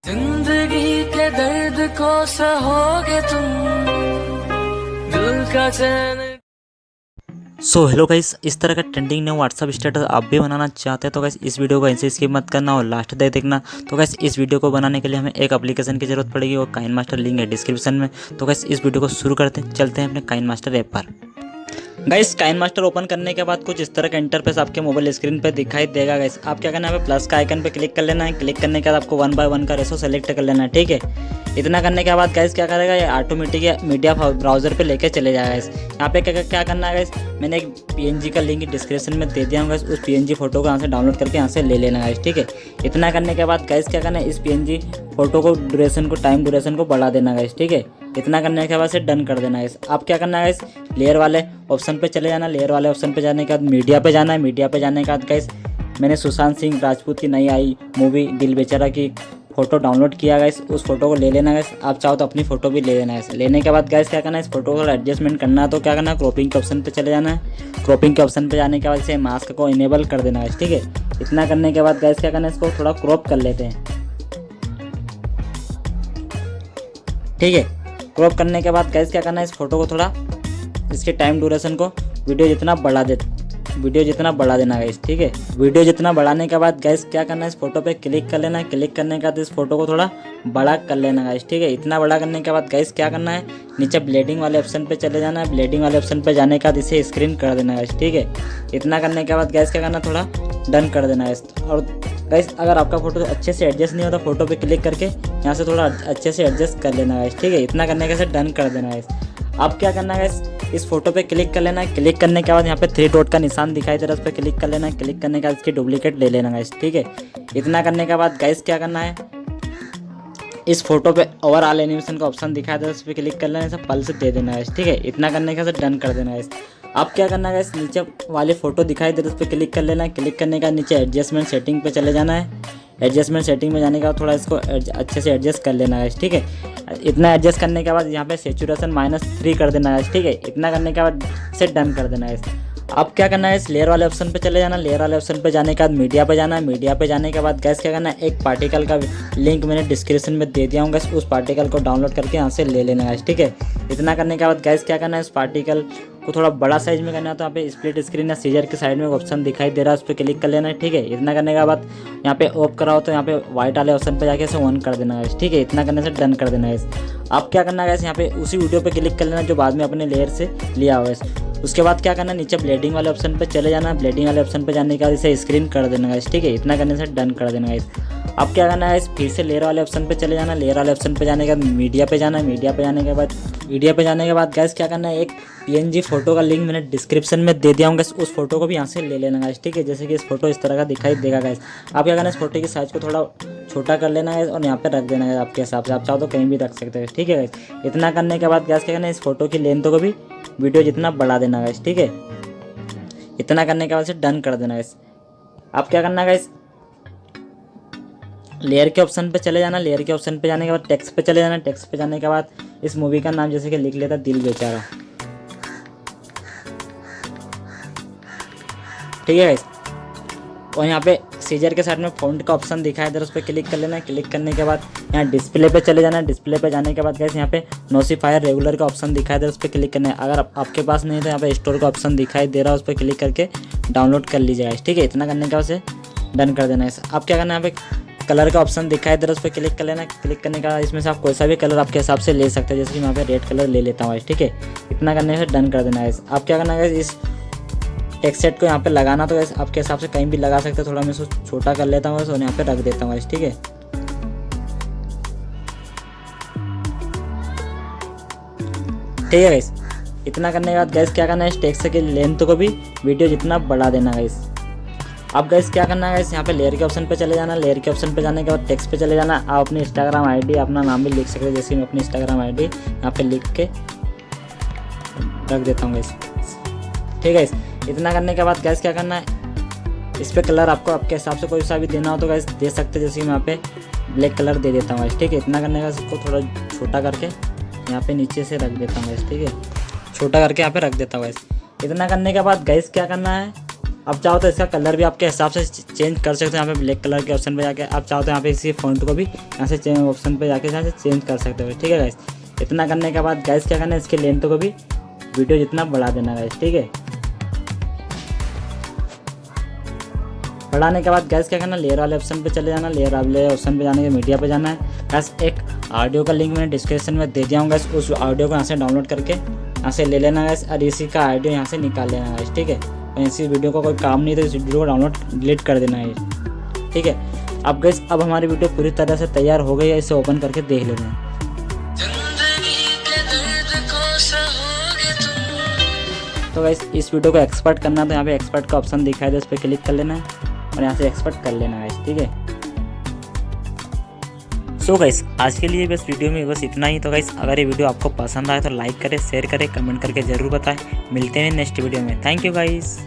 जिंदगी के दर्द को सहोगे तुम, दिल का चैन। सो हेलो गाइस, इस तरह का ट्रेंडिंग न्यू व्हाट्सअप स्टेटस आप भी बनाना चाहते हैं तो गाइस इस वीडियो को ऐसे स्किप मत करना और लास्ट तक देखना। तो गाइस इस वीडियो को बनाने के लिए हमें एक एप्लीकेशन की जरूरत पड़ेगी और काइन मास्टर लिंक है डिस्क्रिप्शन में। तो गाइस इस वीडियो को शुरू करते हैं, चलते हैं अपने काइन मास्टर ऐप पर। गाइस काइन मास्टर ओपन करने के बाद कुछ इस तरह का इंटरफेस आपके मोबाइल स्क्रीन पर दिखाई देगा। गाइस आप क्या करना है, प्लस का आइकन पे क्लिक कर लेना है। क्लिक करने के बाद आपको 1 बाय 1 का रेशो सेलेक्ट कर लेना है, ठीक है। इतना करने के बाद गाइस क्या करेगा, ये ऑटोमेटिक मीडिया ब्राउजर पे लेके चले जाएगा। गाइस यहाँ पे क्या करना है, गाइस मैंने एक पीएनजी का लिंक डिस्क्रिप्शन में दे दिया हूँ। गाइस उस पीएनजी फोटो को यहाँ से डाउनलोड करके यहाँ से ले लेना है, ठीक है। इतना करने के बाद गाइस क्या करना है, इस पीएनजी फोटो को टाइम ड्यूरेशन को बढ़ा देना है, ठीक है। इतना करने के बाद से डन कर देना है। आप क्या करना है, लेयर वाले ऑप्शन पे चले जाना। लेयर वाले ऑप्शन पे जाने के बाद मीडिया पे जाना है। मीडिया पे जाने के बाद गाइस मैंने सुशांत सिंह राजपूत की नई आई मूवी दिल बेचारा की फ़ोटो डाउनलोड किया। गाइस उस फोटो को ले लेना है। आप चाहो तो अपनी फ़ोटो भी ले लेना है। लेने के बाद गाइस क्या करना है, इस फोटो को एडजस्टमेंट करना है। तो क्या करना है, क्रॉपिंग के ऑप्शन पे चले जाना है। क्रॉपिंग के ऑप्शन पे जाने के बाद इसे मास्क को इनेबल कर देना है, ठीक है। इतना करने के बाद गाइस क्या करना है, इसको थोड़ा क्रॉप कर लेते हैं, ठीक है। क्रॉप करने के बाद गाइस क्या करना है, इस फोटो को थोड़ा इसके टाइम ड्यूरेशन को वीडियो जितना बढ़ा देना गाइस, ठीक है। वीडियो जितना बढ़ाने के बाद गाइस क्या करना है, इस फोटो पे क्लिक कर लेना है। क्लिक करने के बाद इस फोटो को थोड़ा बड़ा कर लेना गाइस, ठीक है। इतना बड़ा करने के बाद गाइस क्या करना है, नीचे ब्लेडिंग वाले ऑप्शन पे चले जाना है। ब्लेडिंग वाले ऑप्शन पे जाने के बाद इसे स्क्रीन कर देना गाइस, ठीक है। इतना करने के बाद गाइस क्या करना, थोड़ा डन कर देना है। और गाइस अगर आपका फोटो अच्छे से एडजस्ट नहीं होता, फोटो पे क्लिक करके यहाँ से थोड़ा अच्छे से एडजस्ट कर लेना गाइस, ठीक है। इतना करने के बाद डन कर देना गाइस। अब क्या करना है गाइस, इस फोटो पे क्लिक कर लेना है। क्लिक करने के बाद यहाँ पे 3 डॉट का निशान दिखाई दे रहा है, उस पर क्लिक कर लेना है। क्लिक करने के बाद इसकी डुप्लीकेट ले लेना गाइस, ठीक है। इतना करने के बाद गाइस क्या करना है, इस फोटो पे ओवरऑल एनिमेशन का ऑप्शन दिखाई दे रहा है, उस पर क्लिक कर लेना है, सब पल्स दे देना है, ठीक है। इतना करने के बाद डन कर देना है। अब क्या करना है, नीचे वाले फोटो दिखाई दे रहा है, उस पर क्लिक कर लेना है। क्लिक करने का नीचे एडजस्टमेंट सेटिंग पे चले जाना है। एडजस्टमेंट सेटिंग में जाने के बाद थोड़ा इसको अच्छे से एडजस्ट कर लेना है, ठीक है। इतना एडजस्ट करने के बाद यहाँ पे सेचुरेशन -3 कर देना है, ठीक है। इतना करने के बाद से डन कर देना है। अब क्या करना है, इस लेयर वाले ऑप्शन पे चले जाना। लेयर वाले ऑप्शन पे जाने के बाद मीडिया पे जाना है। मीडिया पे जाने के बाद गैस क्या करना है, एक पार्टिकल का लिंक मैंने डिस्क्रिप्शन में दे दिया हूँ। गैस उस पार्टिकल को डाउनलोड करके यहाँ से ले लेना है, ठीक है। इतना करने के बाद गैस क्या करना है, इस पार्टिकल को थोड़ा बड़ा साइज में करना है। तो यहाँ पे स्प्लिट स्क्रीन या सीजर के साइड में ऑप्शन दिखाई दे रहा है, उस पर क्लिक कर लेना है, ठीक है। इतना करने के बाद यहाँ पे ऑफ कराओ तो यहाँ पे व्हाइट वाले ऑप्शन पे जाके इसे ऑन कर देना है, ठीक है। इतना करने से डन कर देना है। अब क्या करना है, यहाँ पे उसी वीडियो पे क्लिक कर लेना जो बाद में अपने लेयर से लिया हुआ है। उसके बाद क्या करना है, नीचे ब्लेडिंग वाले ऑप्शन पे चले जाना। ब्लेडिंग वाले ऑप्शन पे जाने के बाद इसे स्क्रीन कर देना है, ठीक है। इतना करने से डन कर देना है। अब क्या करना है, फिर से लेयर वाले ऑप्शन पे चले जाना। लेयर वाले ऑप्शन पे जाने के बाद मीडिया पे जाना। मीडिया पे जाने के बाद गैस क्या करना है, एक पीएनजी फोटो का लिंक मैंने डिस्क्रिप्शन में दे दिया हूँ। गैस उस फोटो को भी यहाँ से ले लेना है, ठीक है। जैसे कि इस फोटो इस तरह का दिखाई देगा। गैस आप क्या करना है, इस फोटो की साइज को थोड़ा छोटा कर लेना है और यहाँ पे रख देना है आपके हिसाब से। आप चाहो तो कहीं भी रख सकते हैं, ठीक है। इतना करने के बाद गैस क्या करना है, इस फोटो की लेंथ को भी वीडियो जितना बढ़ा देना है, ठीक है। इतना करने के बाद से डन कर देना है। अब क्या करना है, लेयर के ऑप्शन पे चले जाना। लेयर के ऑप्शन पे जाने के बाद टेक्स्ट पे चले जाना। टेक्स्ट पे जाने के बाद इस मूवी का नाम जैसे कि लिख लेता दिल बेचारा, ठीक है। और यहाँ पे सीजर के साइड में फ़ॉन्ट का ऑप्शन दिखाई दे रहा है, उस पर क्लिक कर लेना है। क्लिक करने के बाद यहाँ डिस्प्ले पे चले जाना है। डिस्प्ले पे जाने के बाद गैस यहाँ पे नोटिफायर रेगुलर का ऑप्शन दिखाई दे रहा है, उस पर क्लिक करना है। अगर आपके पास नहीं है तो यहाँ पे स्टोर का ऑप्शन दिखाई दे रहा है, उस पर क्लिक करके डाउनलोड कर लीजिएगा, ठीक है। इतना करने के बाद से डन कर देना है। अब क्या करना है, यहाँ पे कलर का ऑप्शन दिखाई दे रहा है, उस पर क्लिक कर लेना। क्लिक करने का इसमें से आप कोई सा भी कलर आपके हिसाब से ले सकते हैं, जैसे कि मैं यहाँ पे रेड कलर ले लेता हूँ, ठीक है। इतना करने से डन कर देना है। अब क्या करना है, इस टेक्स्ट सेट को यहाँ पे लगाना तो आपके हिसाब से कहीं भी लगा सकते हैं। थोड़ा मैं इसको छोटा कर लेता हूँ और यहाँ पे रख देता हूँ, ठीक है। ठीक है गाइस, इतना करने के बाद गैस क्या करना है, इस टेक्स्ट की लेंथ को भी वीडियो जितना बढ़ा देना गाइस। अब गैस क्या करना है, गाइस यहाँ पे लेयर के ऑप्शन पे चले जाना। लेयर के ऑप्शन पे जाने के बाद टेक्स्ट पे चले जाना। आप अपनी इंस्टाग्राम आईडी अपना नाम भी लिख सकते हैं, जैसे मैं अपनी इंस्टाग्राम आईडी यहाँ पे लिख के रख देता हूँ गाइस, ठीक है। इतना करने के बाद गैस क्या करना है, इस पर कलर आपको आपके हिसाब से कोई सा भी देना हो तो गैस दे सकते हैं, जैसे कि मैं यहाँ पे ब्लैक कलर दे देता हूँ, ठीक है। इतना करने का इसको थोड़ा छोटा करके यहाँ पे नीचे से रख देता हूँ, ठीक है। छोटा करके यहाँ पे रख देता हूँ। इतना करने के बाद गैस क्या करना है, अब चाहो तो इसका कलर भी आपके हिसाब से चेंज कर सकते हो। यहाँ पे ब्लैक कलर के ऑप्शन पे जाके आप चाहो तो यहाँ पे इसी फ़ॉन्ट को भी यहाँ से चेंज ऑप्शन पे जाके यहाँ से चेंज कर सकते हो। ठीक है गाइस, इतना करने के बाद गाइस क्या करना है, इसके लेंथ को भी वीडियो जितना बढ़ा देना गाइस। ठीक है, बढ़ाने के बाद गैस क्या करना, लेयर वाले ऑप्शन पे चले जाना। लेयर वाले ऑप्शन पे जाने के मीडिया पे जाना है। गैस एक ऑडियो का लिंक मैंने डिस्क्रिप्शन में दे दिया हूँ गैस, उस ऑडियो को यहाँ से डाउनलोड करके यहाँ से ले लेना गैस, और इसी का ऑडियो यहाँ से निकाल लेना गैस। ठीक है, तो इसी वीडियो का कोई काम नहीं तो इस वीडियो को डाउनलोड डिलीट कर देना है। ठीक है, अब गैस अब हमारी वीडियो पूरी तरह से तैयार हो गई है, इसे ओपन करके देख लेना है। तो गाइस इस वीडियो को एक्सपर्ट करना है तो यहाँ पे एक्सपर्ट का ऑप्शन दिखाई दे, उस पर क्लिक कर लेना है और यहाँ से एक्सपर्ट कर लेना है। ठीक है, सो गाइस आज के लिए बस वीडियो में बस इतना ही। तो गाइस अगर ये वीडियो आपको पसंद आए तो लाइक करें, शेयर करें, कमेंट करके ज़रूर बताएं। मिलते हैं नेक्स्ट वीडियो में। Thank you guys.